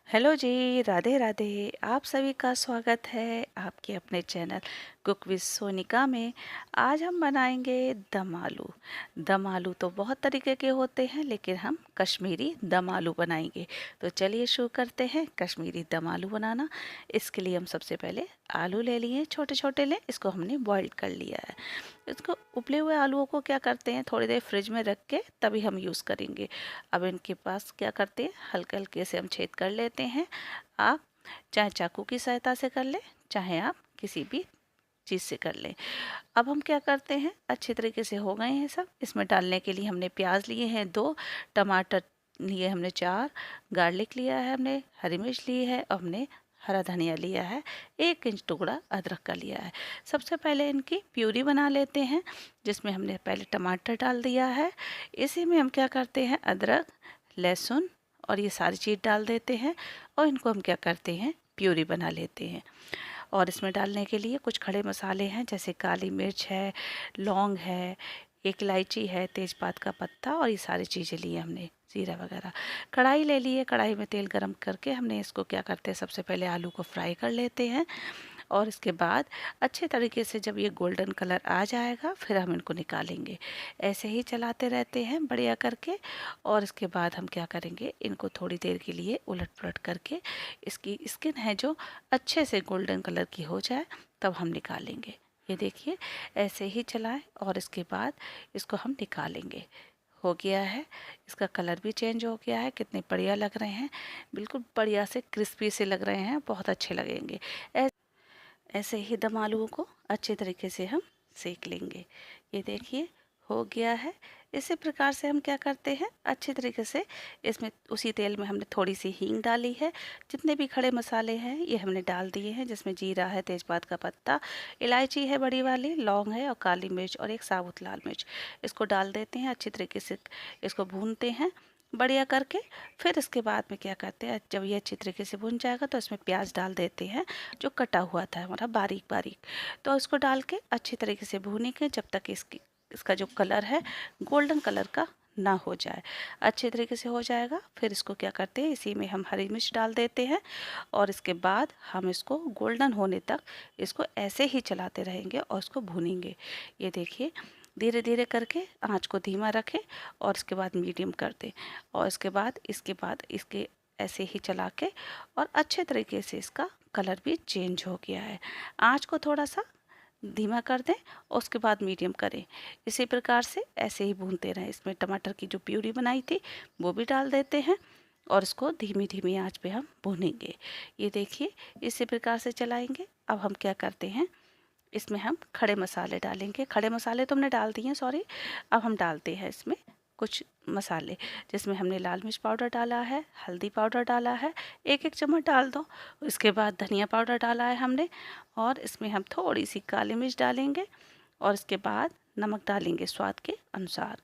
Hello जी, राधे राधे। आप सभी का स्वागत है आपके अपने चैनल कुक विद सोनिका में। आज हम बनाएंगे दम आलू। दम आलू तो बहुत तरीके के होते हैं, लेकिन हम कश्मीरी दम आलू बनाएंगे। तो चलिए शुरू करते हैं कश्मीरी दम आलू बनाना। इसके लिए हम सबसे पहले आलू ले लिए, छोटे छोटे लें। इसको हमने बॉइल्ड कर लिया है। इसको उबले हुए आलूओं को क्या करते हैं, थोड़ी देर फ्रिज में रख के तभी हम यूज़ करेंगे। अब इनके पास क्या करते हैं, हल्के हल्के से हम छेद कर लेते हैं। आप चाहे चाकू की सहायता से कर लें, चाहे आप किसी भी चीज़ से कर लें। अब हम क्या करते हैं, अच्छे तरीके से हो गए हैं सब। इसमें डालने के लिए हमने प्याज लिए हैं 2, टमाटर लिए हमने 4, गार्लिक लिया है हमने, हरी मिर्च ली है, और हमने हरा धनिया लिया है, 1 इंच टुकड़ा अदरक का लिया है। सबसे पहले इनकी प्यूरी बना लेते हैं, जिसमें हमने पहले टमाटर डाल दिया है। इसी में हम क्या करते हैं, अदरक, लहसुन और ये सारी चीज़ डाल देते हैं, और इनको हम क्या करते हैं, प्यूरी बना लेते हैं। और इसमें डालने के लिए कुछ खड़े मसाले हैं, जैसे काली मिर्च है, लौंग है, एक इलायची है, तेज़पात का पत्ता, और ये सारी चीज़ें ली हमने, जीरा वगैरह। कढ़ाई ले लिए, कढ़ाई में तेल गरम करके हमने इसको क्या करते हैं, सबसे पहले आलू को फ्राई कर लेते हैं। और इसके बाद अच्छे तरीके से जब ये गोल्डन कलर आ जाएगा, फिर हम इनको निकालेंगे। ऐसे ही चलाते रहते हैं बढ़िया करके। और इसके बाद हम क्या करेंगे, इनको थोड़ी देर के लिए उलट पुलट करके, इसकी स्किन है जो अच्छे से गोल्डन कलर की हो जाए, तब हम निकालेंगे। ये देखिए, ऐसे ही चलाएं और इसके बाद इसको हम निकालेंगे। हो गया है, इसका कलर भी चेंज हो गया है, कितने बढ़िया लग रहे हैं, बिल्कुल बढ़िया से क्रिस्पी से लग रहे हैं, बहुत अच्छे लगेंगे। ऐसे ही दम आलूओं को अच्छे तरीके से हम सेक लेंगे। ये देखिए, हो गया है। इसी प्रकार से हम क्या करते हैं, अच्छे तरीके से इसमें उसी तेल में हमने थोड़ी सी हींग डाली है। जितने भी खड़े मसाले हैं ये हमने डाल दिए हैं, जिसमें जीरा है, तेज़पात का पत्ता, इलायची है बड़ी वाली, लौंग है, और काली मिर्च, और एक साबुत लाल मिर्च। इसको डाल देते हैं, अच्छी तरीके से इसको भूनते हैं बढ़िया करके। फिर इसके बाद में क्या करते हैं, जब ये अच्छी तरीके से भुन जाएगा तो इसमें प्याज डाल देते हैं, जो कटा हुआ था हमारा बारीक बारीक। तो इसको डाल के अच्छी तरीके से भूनेंगे जब तक इसका जो कलर है गोल्डन कलर का ना हो जाए। अच्छे तरीके से हो जाएगा, फिर इसको क्या करते हैं, इसी में हम हरी मिर्च डाल देते हैं। और इसके बाद हम इसको गोल्डन होने तक इसको ऐसे ही चलाते रहेंगे और इसको भूनेंगे। ये देखिए, धीरे धीरे करके आँच को धीमा रखें और इसके बाद मीडियम कर दें। और इसके बाद इसके ऐसे ही चला के, और अच्छे तरीके से इसका कलर भी चेंज हो गया है। आँच को थोड़ा सा धीमा कर दें और उसके बाद मीडियम करें। इसी प्रकार से ऐसे ही भूनते रहें। इसमें टमाटर की जो प्यूरी बनाई थी वो भी डाल देते हैं, और इसको धीमी धीमी आंच पे हम भूनेंगे। ये देखिए, इसी प्रकार से चलाएंगे। अब हम क्या करते हैं, इसमें हम खड़े मसाले डालेंगे। खड़े मसाले तो हमने डाल दिए हैं, सॉरी। अब हम डालते हैं इसमें कुछ मसाले, जिसमें हमने लाल मिर्च पाउडर डाला है, हल्दी पाउडर डाला है, 1-1 चम्मच डाल दो। इसके बाद धनिया पाउडर डाला है हमने, और इसमें हम थोड़ी सी काली मिर्च डालेंगे, और इसके बाद नमक डालेंगे स्वाद के अनुसार।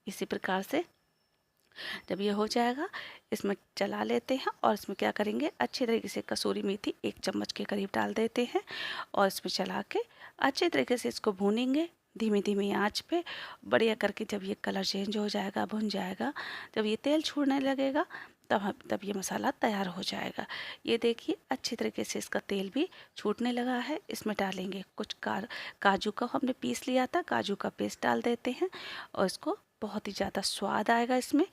इसी प्रकार से जब ये हो जाएगा, इसमें चला लेते हैं, और इसमें क्या करेंगे, अच्छी तरीके से कसूरी मेथी 1 चम्मच के करीब डाल देते हैं, और इसमें चला के अच्छे तरीके से इसको भूनेंगे धीमी धीमी आंच पे बढ़िया करके। जब ये कलर चेंज हो जाएगा, भुन जाएगा, जब ये तेल छोड़ने लगेगा, तब ये मसाला तैयार हो जाएगा। ये देखिए, अच्छी तरीके से इसका तेल भी छूटने लगा है। इसमें डालेंगे कुछ काजू का हमने पीस लिया था, काजू का पेस्ट डाल देते हैं, और इसको बहुत ही ज़्यादा स्वाद आएगा इसमें।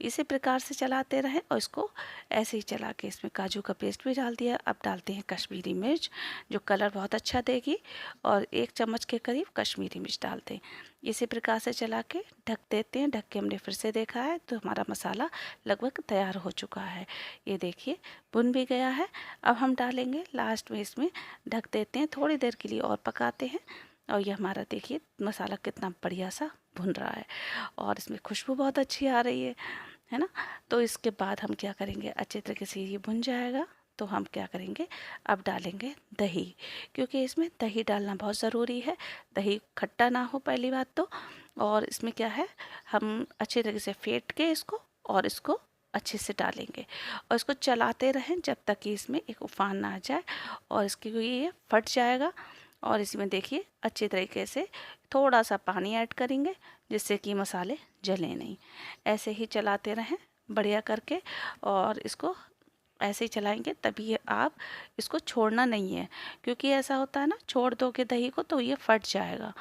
इसी प्रकार से चलाते रहें, और इसको ऐसे ही चला के इसमें काजू का पेस्ट भी डाल दिया। अब डालते हैं कश्मीरी मिर्च, जो कलर बहुत अच्छा देगी, और 1 चम्मच के करीब कश्मीरी मिर्च डालते हैं। इसी प्रकार से चला के ढक देते हैं। ढक के हमने फिर से देखा है तो हमारा मसाला लगभग तैयार हो चुका है। ये देखिए, भुन भी गया है। अब हम डालेंगे लास्ट में, इसमें ढक देते हैं, थोड़ी देर के लिए और पकाते हैं। और ये हमारा देखिए मसाला कितना बढ़िया सा भुन रहा है, और इसमें खुशबू बहुत अच्छी आ रही है ना। तो इसके बाद हम क्या करेंगे, अच्छे तरीके से ये भुन जाएगा तो हम क्या करेंगे, अब डालेंगे दही, क्योंकि इसमें दही डालना बहुत ज़रूरी है। दही खट्टा ना हो पहली बात तो। और इसमें क्या है, हम अच्छे तरीके से फेंट के इसको, और इसको अच्छे से डालेंगे, और इसको चलाते रहें जब तक कि इसमें एक उफान ना आ जाए, और इसकी ये फट जाएगा। और इसमें देखिए, अच्छे तरीके से थोड़ा सा पानी ऐड करेंगे, जिससे कि मसाले जले नहीं। ऐसे ही चलाते रहें बढ़िया करके, और इसको ऐसे ही चलाएंगे तभी ये आप इसको छोड़ना नहीं है, क्योंकि ऐसा होता है ना, छोड़ दोगे दही को तो ये फट जाएगा।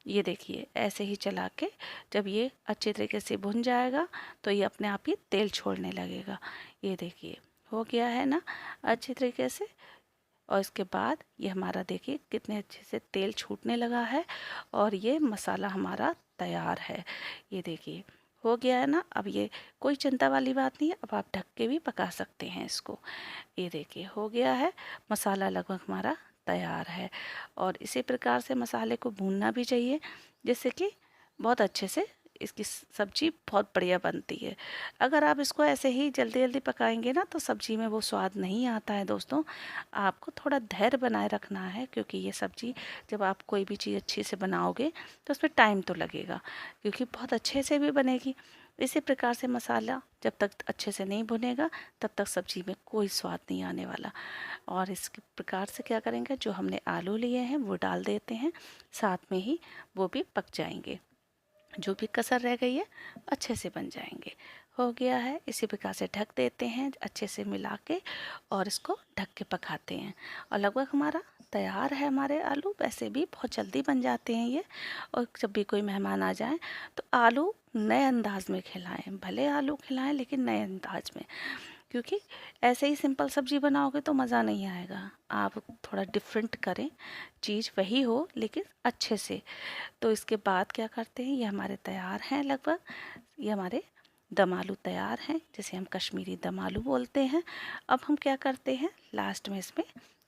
ये देखिए ऐसे ही चला के जब ये अच्छे तरीके से भुन जाएगा तो ये अपने आप ही तेल छोड़ने लगेगा। ये देखिए हो गया है ना अच्छे तरीके से। और इसके बाद ये हमारा देखिए कितने अच्छे से तेल छूटने लगा है और ये मसाला हमारा तैयार है। ये देखिए हो गया है ना। अब ये कोई चिंता वाली बात नहीं है, अब आप ढक के भी पका सकते हैं इसको। ये देखिए हो गया है, मसाला लगभग हमारा तैयार है। और इसी प्रकार से मसाले को भूनना भी चाहिए जिससे कि बहुत अच्छे से इसकी सब्जी बहुत बढ़िया बनती है। अगर आप इसको ऐसे ही जल्दी जल्दी पकाएंगे ना तो सब्जी में वो स्वाद नहीं आता है दोस्तों। आपको थोड़ा धैर्य बनाए रखना है, क्योंकि ये सब्जी जब आप कोई भी चीज़ अच्छी से बनाओगे तो उसमें टाइम तो लगेगा, क्योंकि बहुत अच्छे से भी बनेगी। इसी प्रकार से मसाला जब तक अच्छे से नहीं भुनेगा तब तक सब्जी में कोई स्वाद नहीं आने वाला। और इस प्रकार से क्या करेंगे, जो हमने आलू लिए हैं वो डाल देते हैं, साथ में ही वो भी पक जाएंगे। जो भी कसर रह गई है अच्छे से बन जाएंगे। हो गया है, इसी प्रकार से ढक देते हैं अच्छे से मिला के और इसको ढक के पकाते हैं। और लगभग हमारा तैयार है। हमारे आलू वैसे भी बहुत जल्दी बन जाते हैं ये। और जब भी कोई मेहमान आ जाए तो आलू नए अंदाज में खिलाएं, भले आलू खिलाएं लेकिन नए अंदाज में, क्योंकि ऐसे ही सिंपल सब्जी बनाओगे तो मज़ा नहीं आएगा। आप थोड़ा डिफरेंट करें, चीज़ वही हो लेकिन अच्छे से। तो इसके बाद क्या करते हैं, ये हमारे तैयार हैं लगभग। ये हमारे दम आलू तैयार हैं, जिसे हम कश्मीरी दम आलू बोलते हैं। अब हम क्या करते हैं, लास्ट में इसमें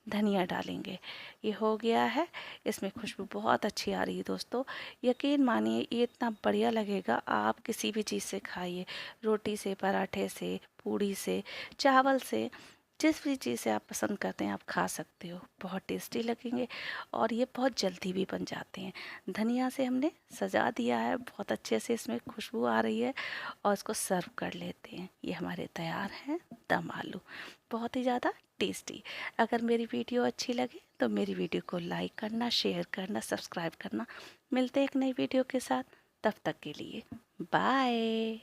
धनिया डालेंगे। ये हो गया है, इसमें खुशबू बहुत अच्छी आ रही है दोस्तों। यकीन मानिए ये इतना बढ़िया लगेगा, आप किसी भी चीज़ से खाइए, रोटी से, पराठे से, पूड़ी से, चावल से, जिस भी चीज़ से आप पसंद करते हैं आप खा सकते हो। बहुत टेस्टी लगेंगे और ये बहुत जल्दी भी बन जाते हैं। धनिया से हमने सजा दिया है, बहुत अच्छे से इसमें खुशबू आ रही है और इसको सर्व कर लेते हैं। ये हमारे तैयार हैं दम आलू, बहुत ही ज़्यादा टेस्टी। अगर मेरी वीडियो अच्छी लगे तो मेरी वीडियो को लाइक करना, शेयर करना, सब्सक्राइब करना। मिलते हैं एक नई वीडियो के साथ, तब तक के लिए बाय।